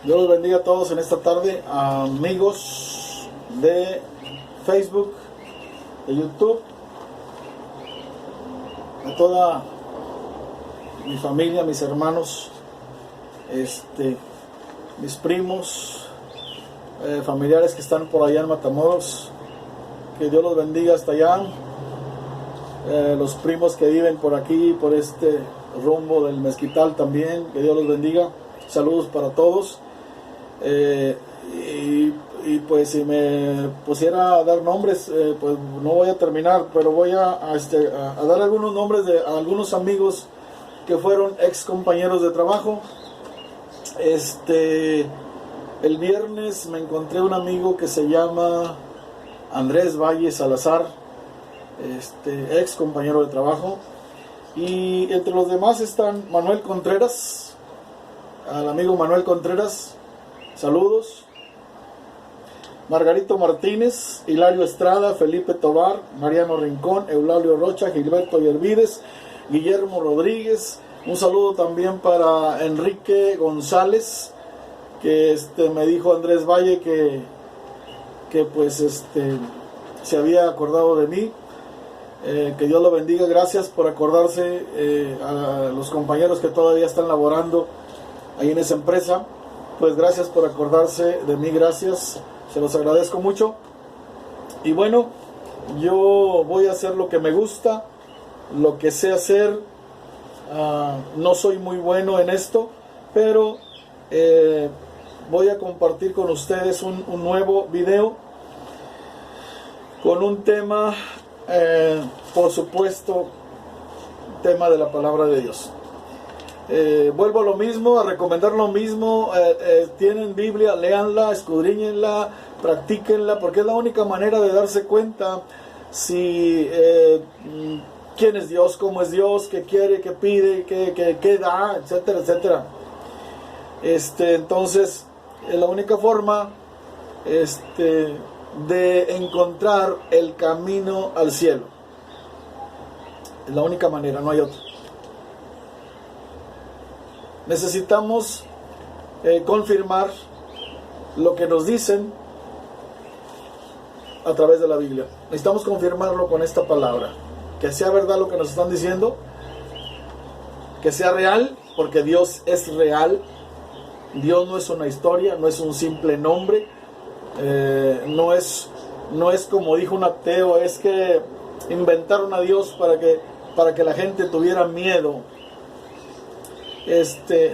Dios los bendiga a todos en esta tarde, amigos de Facebook, de YouTube, a toda mi familia, mis hermanos, mis primos, familiares que están por allá en Matamoros. Que Dios los bendiga hasta allá. Los primos que viven por aquí, por este rumbo del Mezquital también, que Dios los bendiga. Saludos para todos. Y pues si me pusiera a dar nombres, pues no voy a terminar, pero voy a dar algunos nombres de algunos amigos que fueron ex compañeros de trabajo. El viernes me encontré un amigo que se llama Andrés Valle Salazar, ex compañero de trabajo, y entre los demás están Manuel Contreras, al amigo Manuel Contreras, saludos, Margarito Martínez, Hilario Estrada, Felipe Tobar, Mariano Rincón, Eulalio Rocha, Gilberto Yervides, Guillermo Rodríguez. Un saludo también para Enrique González, que me dijo Andrés Valle que pues se había acordado de mí. Que Dios lo bendiga. Gracias por acordarse a los compañeros que todavía están laborando ahí en esa empresa. Pues gracias por acordarse de mí, gracias, se los agradezco mucho. Y bueno, yo voy a hacer lo que me gusta, lo que sé hacer. No soy muy bueno en esto, pero voy a compartir con ustedes un nuevo video con un tema, por supuesto, tema de la palabra de Dios. Vuelvo a lo mismo, a recomendar lo mismo. Tienen Biblia, léanla, escudriñenla, practíquenla, porque es la única manera de darse cuenta si quién es Dios, cómo es Dios, qué quiere, qué pide, qué da, etcétera, etcétera. Entonces, es la única forma de encontrar el camino al cielo. Es la única manera, no hay otra. Necesitamos confirmar lo que nos dicen a través de la Biblia. Necesitamos confirmarlo con esta palabra. Que sea verdad lo que nos están diciendo. Que sea real, porque Dios es real. Dios no es una historia, no es un simple nombre. No es como dijo un ateo, es que inventaron a Dios para que la gente tuviera miedo.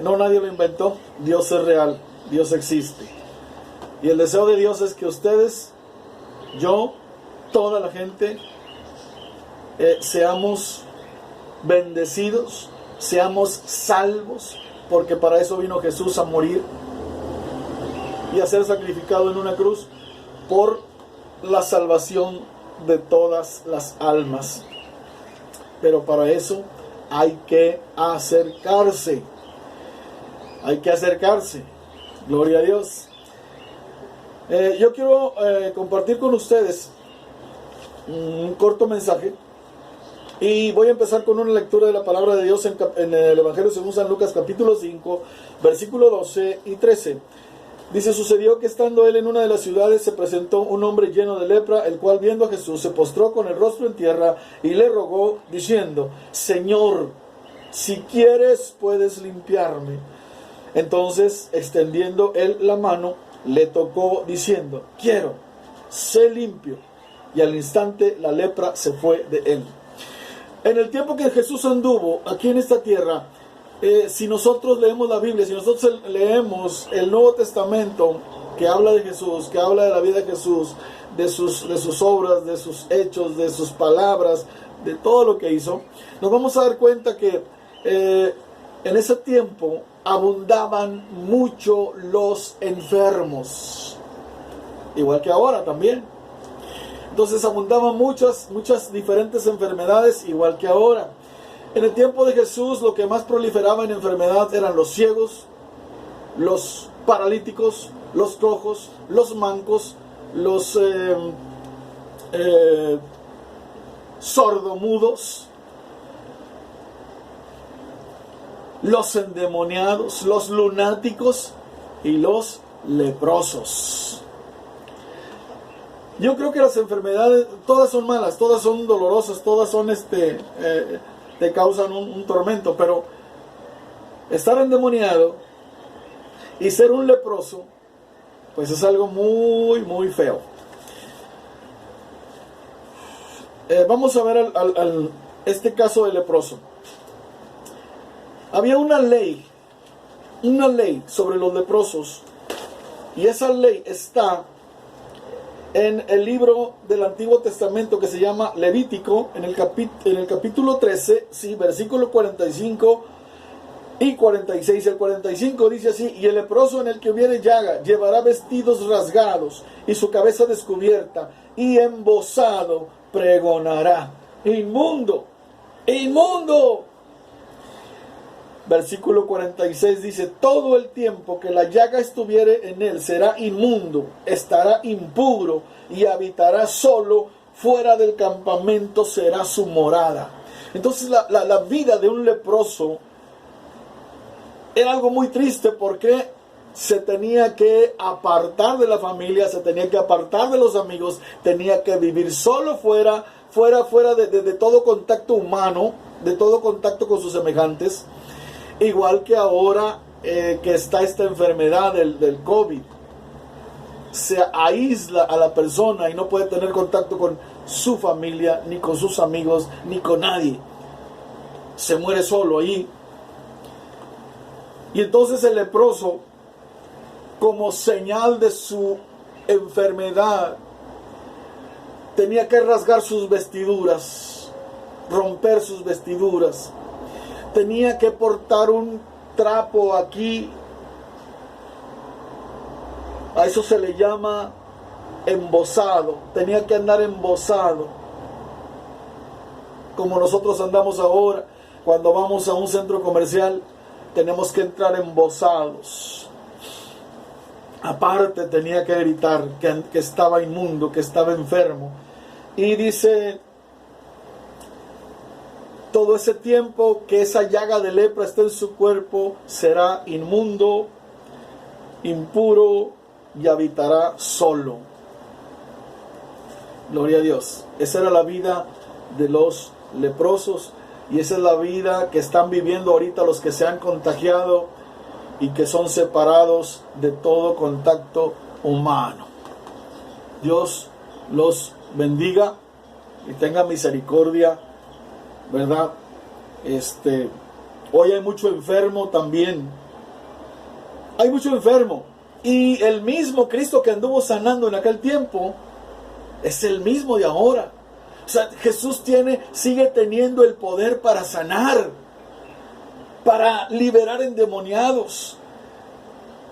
No, nadie lo inventó. Dios es real, Dios existe. Y el deseo de Dios es que ustedes, yo, toda la gente, seamos bendecidos, seamos salvos, porque para eso vino Jesús a morir y a ser sacrificado en una cruz por la salvación de todas las almas. Pero para eso hay que acercarse. Hay que acercarse. Gloria a Dios. Yo quiero compartir con ustedes un corto mensaje. Y voy a empezar con una lectura de la palabra de Dios en el Evangelio según San Lucas, capítulo 5, versículo 12 y 13. Dice: sucedió que estando él en una de las ciudades se presentó un hombre lleno de lepra, el cual viendo a Jesús se postró con el rostro en tierra y le rogó diciendo: Señor, si quieres puedes limpiarme. Entonces, extendiendo él la mano, le tocó diciendo: quiero, sé limpio. Y al instante la lepra se fue de él. En el tiempo que Jesús anduvo aquí en esta tierra, si nosotros leemos la Biblia, si nosotros leemos el Nuevo Testamento que habla de Jesús, que habla de la vida de Jesús, de sus obras, de sus hechos, de sus palabras, de todo lo que hizo, nos vamos a dar cuenta que en ese tiempo abundaban mucho los enfermos, igual que ahora también. Entonces abundaban muchas diferentes enfermedades, igual que ahora. En el tiempo de Jesús lo que más proliferaba en enfermedad eran los ciegos, los paralíticos, los cojos, los mancos, los sordomudos, los endemoniados, los lunáticos. y los leprosos. Yo creo que las enfermedades, todas son malas, todas son dolorosas, todas son te causan un tormento, pero estar endemoniado y ser un leproso, pues es algo muy, muy feo. Vamos a ver este caso del leproso. Había una ley sobre los leprosos, y esa ley está en el libro del Antiguo Testamento que se llama Levítico, en el capítulo 13, sí, versículo 45 y 46. El 45 dice así: y el leproso en el que hubiere llaga llevará vestidos rasgados y su cabeza descubierta, y embozado pregonará: inmundo, inmundo. Versículo 46 dice: todo el tiempo que la llaga estuviere en él será inmundo, estará impuro y habitará solo, fuera del campamento será su morada. Entonces la vida de un leproso era algo muy triste, porque se tenía que apartar de la familia, se tenía que apartar de los amigos, tenía que vivir solo, fuera de todo contacto humano, de todo contacto con sus semejantes. Igual que ahora que está esta enfermedad del COVID, se aísla a la persona y no puede tener contacto con su familia, ni con sus amigos, ni con nadie. Se muere solo ahí. Y entonces el leproso, como señal de su enfermedad, tenía que rasgar sus vestiduras, romper sus vestiduras. Tenía que portar un trapo aquí. A eso se le llama embozado. Tenía que andar embozado, como nosotros andamos ahora. Cuando vamos a un centro comercial, tenemos que entrar embozados. Aparte, tenía que gritar que estaba inmundo, que estaba enfermo. Y dice: todo ese tiempo que esa llaga de lepra esté en su cuerpo, será inmundo, impuro, y habitará solo. Gloria a Dios. Esa era la vida de los leprosos, y esa es la vida que están viviendo ahorita los que se han contagiado y que son separados de todo contacto humano. Dios los bendiga y tenga misericordia, ¿verdad? Hoy hay mucho enfermo también. Hay mucho enfermo. Y el mismo Cristo que anduvo sanando en aquel tiempo es el mismo de ahora. O sea, Jesús sigue teniendo el poder para sanar, para liberar endemoniados,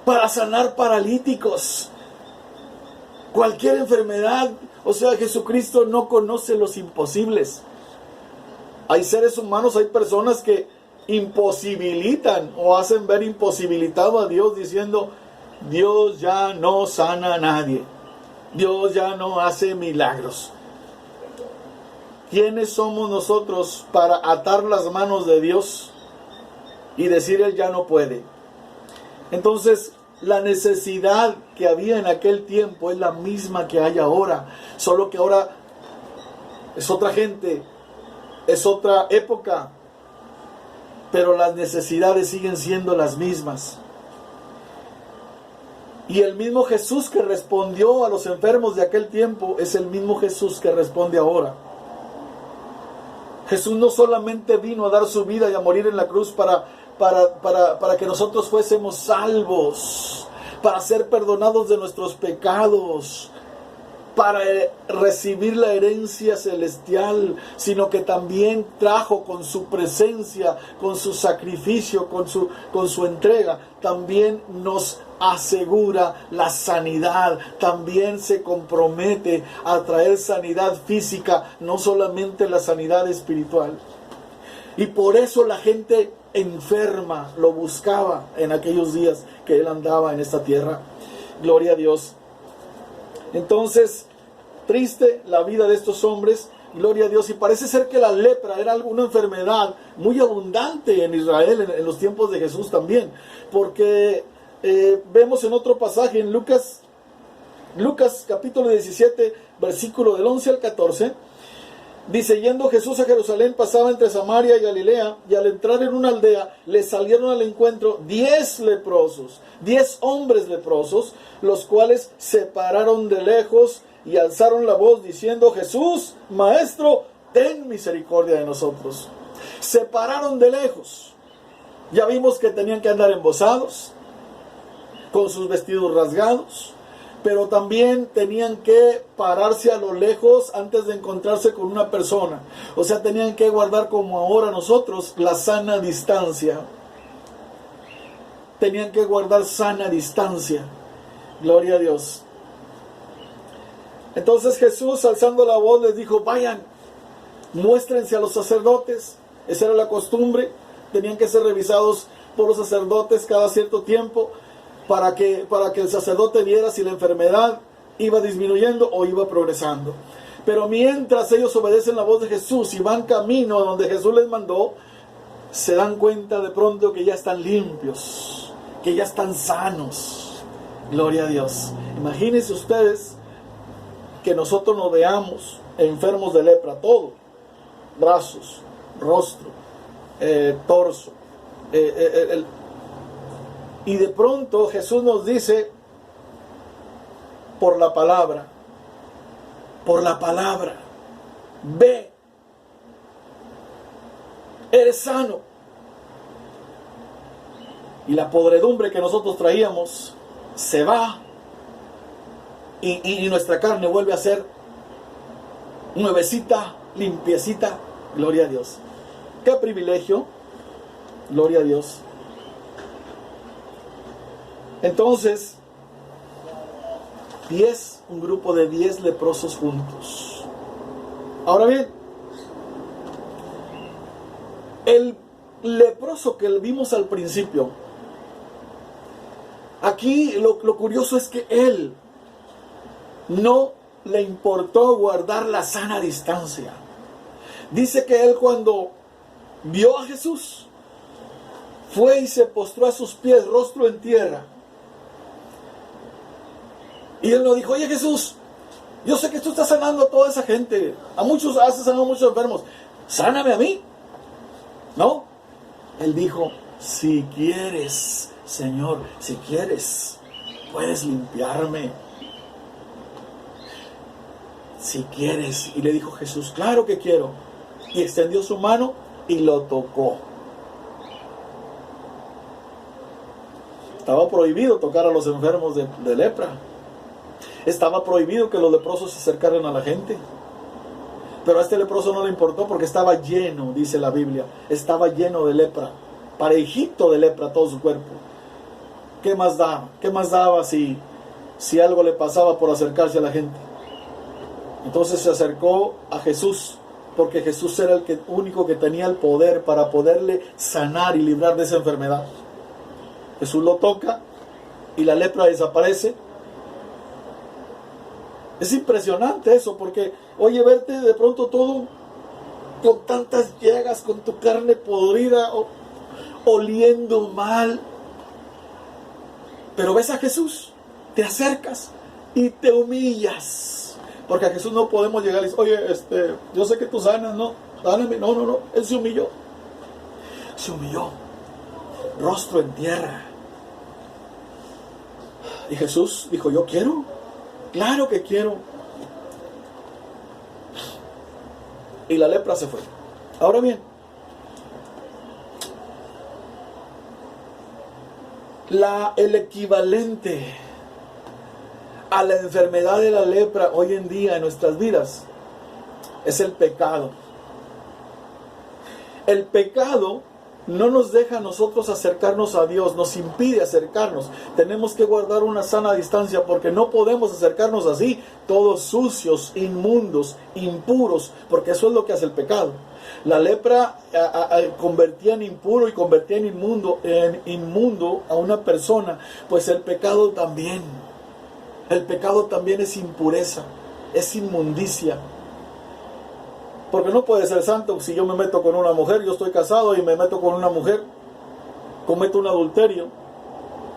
para sanar paralíticos. Cualquier enfermedad. O sea, Jesucristo no conoce los imposibles. Hay seres humanos, hay personas que imposibilitan o hacen ver imposibilitado a Dios, diciendo: Dios ya no sana a nadie, Dios ya no hace milagros. ¿Quiénes somos nosotros para atar las manos de Dios y decir Él ya no puede? Entonces, la necesidad que había en aquel tiempo es la misma que hay ahora, solo que ahora es otra gente, es otra época, pero las necesidades siguen siendo las mismas. Y el mismo Jesús que respondió a los enfermos de aquel tiempo es el mismo Jesús que responde ahora. Jesús no solamente vino a dar su vida y a morir en la cruz para que nosotros fuésemos salvos, para ser perdonados de nuestros pecados, para recibir la herencia celestial, sino que también trajo con su presencia, con su sacrificio, con su entrega, también nos asegura la sanidad, también se compromete a traer sanidad física, no solamente la sanidad espiritual. Y por eso la gente enferma lo buscaba en aquellos días que él andaba en esta tierra. Gloria a Dios. Entonces, triste la vida de estos hombres, gloria a Dios. Y parece ser que la lepra era una enfermedad muy abundante en Israel en los tiempos de Jesús también, porque vemos en otro pasaje, en Lucas capítulo 17, versículo del 11 al 14, dice: yendo Jesús a Jerusalén, pasaba entre Samaria y Galilea, y al entrar en una aldea, le salieron al encuentro 10 leprosos, 10 hombres leprosos, los cuales se pararon de lejos y alzaron la voz diciendo: Jesús, Maestro, ten misericordia de nosotros. Se pararon de lejos. Ya vimos que tenían que andar embosados, con sus vestidos rasgados, pero también tenían que pararse a lo lejos antes de encontrarse con una persona. O sea, tenían que guardar, como ahora nosotros, la sana distancia. Tenían que guardar sana distancia. Gloria a Dios. Entonces Jesús, alzando la voz, les dijo: vayan, muéstrense a los sacerdotes. Esa era la costumbre. Tenían que ser revisados por los sacerdotes cada cierto tiempo, para que el sacerdote viera si la enfermedad iba disminuyendo o iba progresando. Pero mientras ellos obedecen la voz de Jesús y van camino a donde Jesús les mandó, se dan cuenta de pronto que ya están limpios, que ya están sanos. Gloria a Dios. Imagínense ustedes que nosotros nos veamos enfermos de lepra, todo, brazos, rostro, torso, y de pronto Jesús nos dice, por la palabra, ve, eres sano. Y la podredumbre que nosotros traíamos se va, y nuestra carne vuelve a ser nuevecita, limpiecita. Gloria a Dios. Qué privilegio. Gloria a Dios. Entonces, un grupo de 10 leprosos juntos. Ahora bien, el leproso que vimos al principio, aquí lo curioso es que él no le importó guardar la sana distancia. Dice que él, cuando vio a Jesús, fue y se postró a sus pies, rostro en tierra. Y él no dijo: oye Jesús, yo sé que tú estás sanando a toda esa gente, has sanado a muchos enfermos, sáname a mí. No, él dijo: si quieres, Señor, si quieres, puedes limpiarme. Si quieres. Y le dijo Jesús: claro que quiero. Y extendió su mano y lo tocó. Estaba prohibido tocar a los enfermos de lepra. Estaba prohibido que los leprosos se acercaran a la gente. Pero a este leproso no le importó, porque estaba lleno, dice la Biblia, estaba lleno de lepra, parejito de lepra todo su cuerpo. ¿Qué más daba? ¿Qué más daba si algo le pasaba por acercarse a la gente? Entonces se acercó a Jesús, porque Jesús era el único que tenía el poder para poderle sanar y librar de esa enfermedad. Jesús lo toca y la lepra desaparece. Es impresionante eso, porque oye, verte de pronto todo con tantas llagas, con tu carne podrida, oliendo mal. Pero ves a Jesús, te acercas y te humillas. Porque a Jesús no podemos llegar y decir: oye, yo sé que tú sanas, ¿no? Sáname. No. Él se humilló. Se humilló. Rostro en tierra. Y Jesús dijo: yo quiero. Claro que quiero. Y la lepra se fue. Ahora bien, el equivalente a la enfermedad de la lepra hoy en día en nuestras vidas es el pecado. El pecado no nos deja a nosotros acercarnos a Dios, nos impide acercarnos. Tenemos que guardar una sana distancia, porque no podemos acercarnos así, todos sucios, inmundos, impuros, porque eso es lo que hace el pecado. La lepra convertía en impuro y convertía en inmundo a una persona, pues el pecado también. El pecado también es impureza, es inmundicia. Porque no puede ser santo si yo me meto con una mujer, yo estoy casado y me meto con una mujer, cometo un adulterio.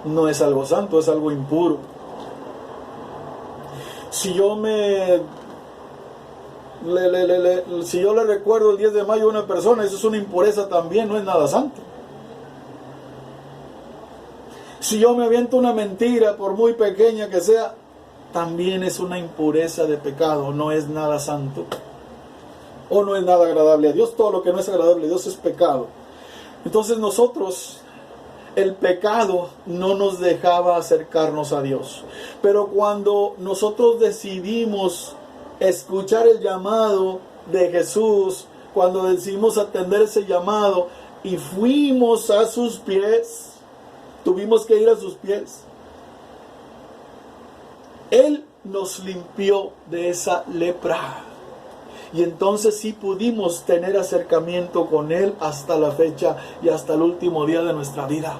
no es algo santo, es algo impuro. Si yo si yo le recuerdo el 10 de mayo a una persona, eso es una impureza también, no es nada santo. Si yo me aviento una mentira, por muy pequeña que sea, también es una impureza de pecado, no es nada santo. O no es nada agradable a Dios. Todo lo que no es agradable a Dios es pecado. Entonces nosotros, el pecado no nos dejaba acercarnos a Dios. Pero cuando nosotros decidimos escuchar el llamado de Jesús, cuando decidimos atender ese llamado y fuimos a sus pies, tuvimos que ir a sus pies, Él nos limpió de esa lepra. Y entonces sí pudimos tener acercamiento con Él hasta la fecha y hasta el último día de nuestra vida.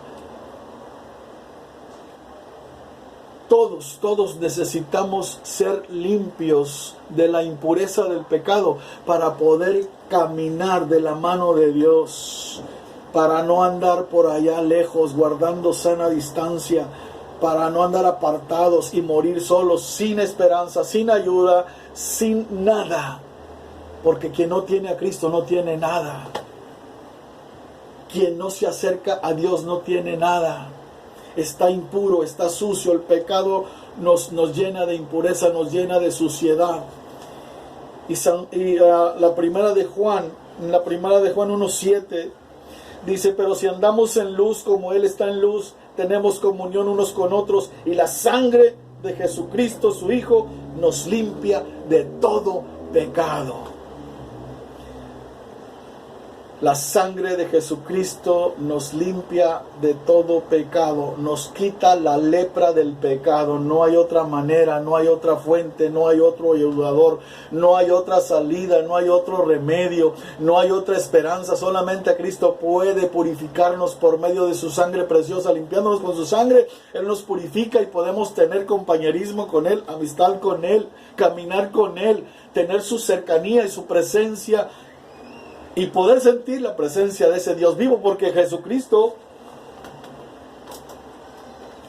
Todos necesitamos ser limpios de la impureza del pecado para poder caminar de la mano de Dios, para no andar por allá lejos, guardando sana distancia, para no andar apartados y morir solos, sin esperanza, sin ayuda, sin nada. Porque quien no tiene a Cristo no tiene nada. Quien no se acerca a Dios no tiene nada. Está impuro, está sucio. El pecado nos llena de impureza, nos llena de suciedad. La primera de Juan 1:7 dice: pero si andamos en luz como Él está en luz, tenemos comunión unos con otros, y la sangre de Jesucristo, su Hijo, nos limpia de todo pecado. La sangre de Jesucristo nos limpia de todo pecado, nos quita la lepra del pecado. No hay otra manera, no hay otra fuente, no hay otro ayudador, no hay otra salida, no hay otro remedio, no hay otra esperanza. Solamente Cristo puede purificarnos por medio de su sangre preciosa. Limpiándonos con su sangre, Él nos purifica y podemos tener compañerismo con Él, amistad con Él, caminar con Él, tener su cercanía y su presencia, y poder sentir la presencia de ese Dios vivo, porque Jesucristo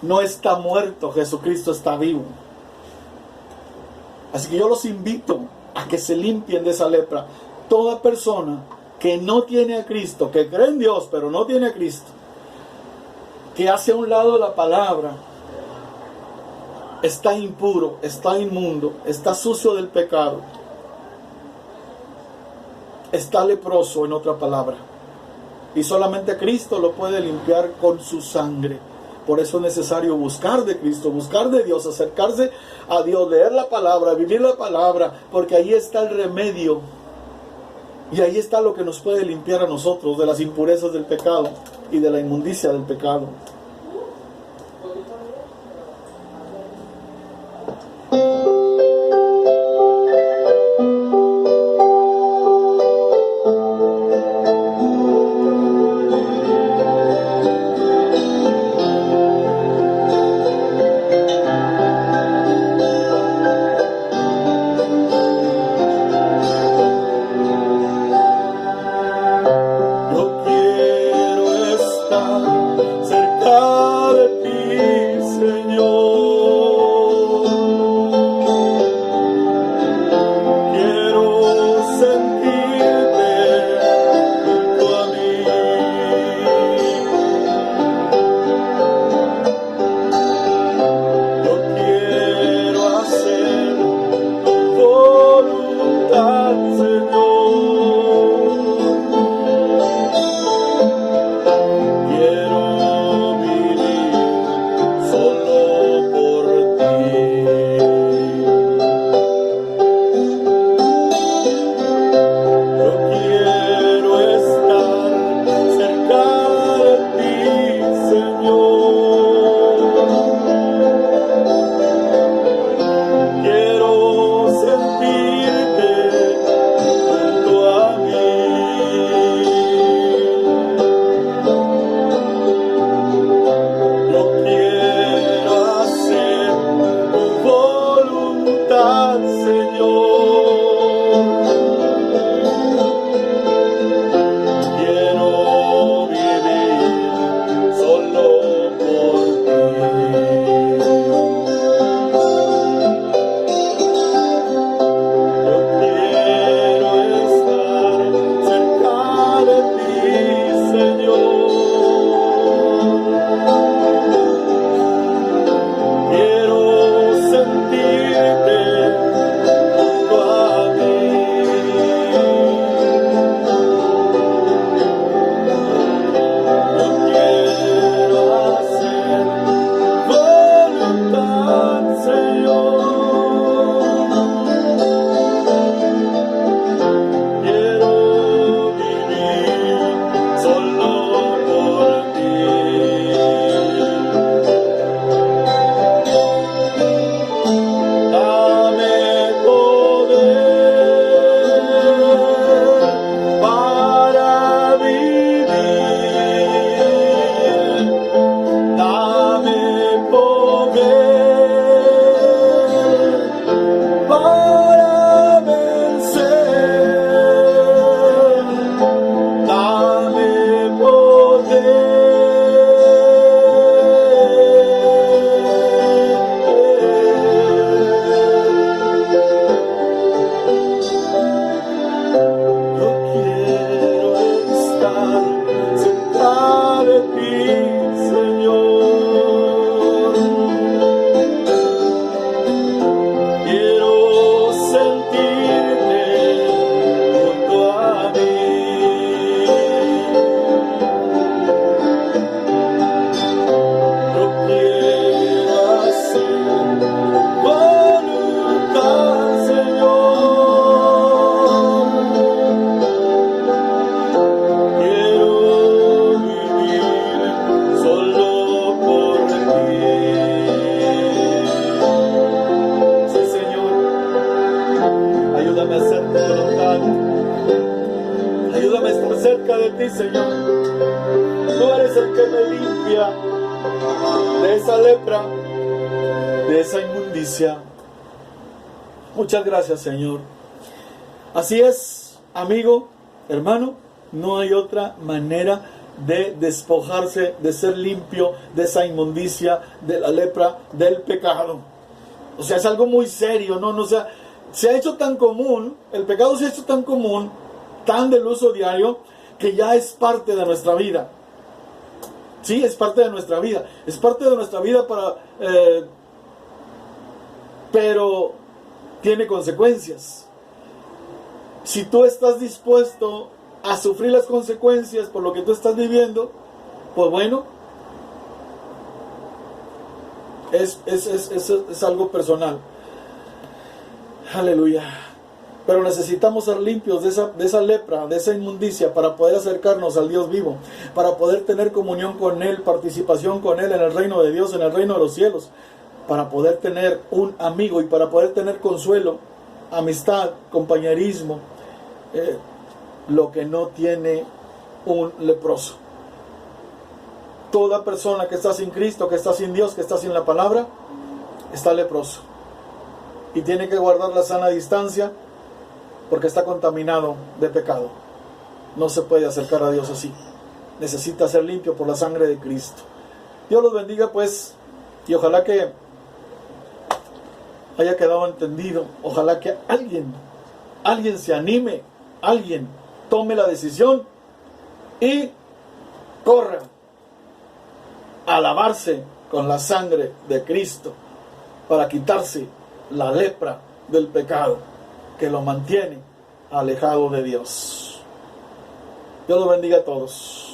no está muerto, Jesucristo está vivo. Así que yo los invito a que se limpien de esa lepra. Toda persona que no tiene a Cristo, que cree en Dios pero no tiene a Cristo, que hace a un lado la palabra, está impuro, está inmundo, está sucio del pecado, está leproso, en otra palabra. Y solamente Cristo lo puede limpiar con su sangre. Por eso es necesario buscar de Cristo, buscar de Dios, acercarse a Dios, leer la palabra, vivir la palabra, porque ahí está el remedio. Y ahí está lo que nos puede limpiar a nosotros de las impurezas del pecado y de la inmundicia del pecado. Cerca limpia de esa lepra, de esa inmundicia. Muchas gracias, Señor. Así es, amigo, hermano, no hay otra manera de despojarse, de ser limpio de esa inmundicia, de la lepra, del pecado. O sea, es algo muy serio, ¿no? O sea, se ha hecho tan común, el pecado se ha hecho tan común, tan del uso diario, que ya es parte de nuestra vida. Sí, es parte de nuestra vida. Es parte de nuestra vida pero tiene consecuencias. Si tú estás dispuesto a sufrir las consecuencias por lo que tú estás viviendo, pues bueno, es algo personal. Aleluya. Pero necesitamos ser limpios de esa lepra, de esa inmundicia, para poder acercarnos al Dios vivo, para poder tener comunión con Él, participación con Él en el reino de Dios, en el reino de los cielos, para poder tener un amigo y para poder tener consuelo, amistad, compañerismo, lo que no tiene un leproso. Toda persona que está sin Cristo, que está sin Dios, que está sin la palabra, está leproso. Y tiene que guardar la sana distancia porque está contaminado de pecado. No se puede acercar a Dios así. Necesita ser limpio por la sangre de Cristo. Dios los bendiga, pues, y ojalá que haya quedado entendido. Ojalá que alguien se anime, alguien tome la decisión y corra a lavarse con la sangre de Cristo para quitarse la lepra del pecado que lo mantiene alejado de Dios. Dios los bendiga a todos.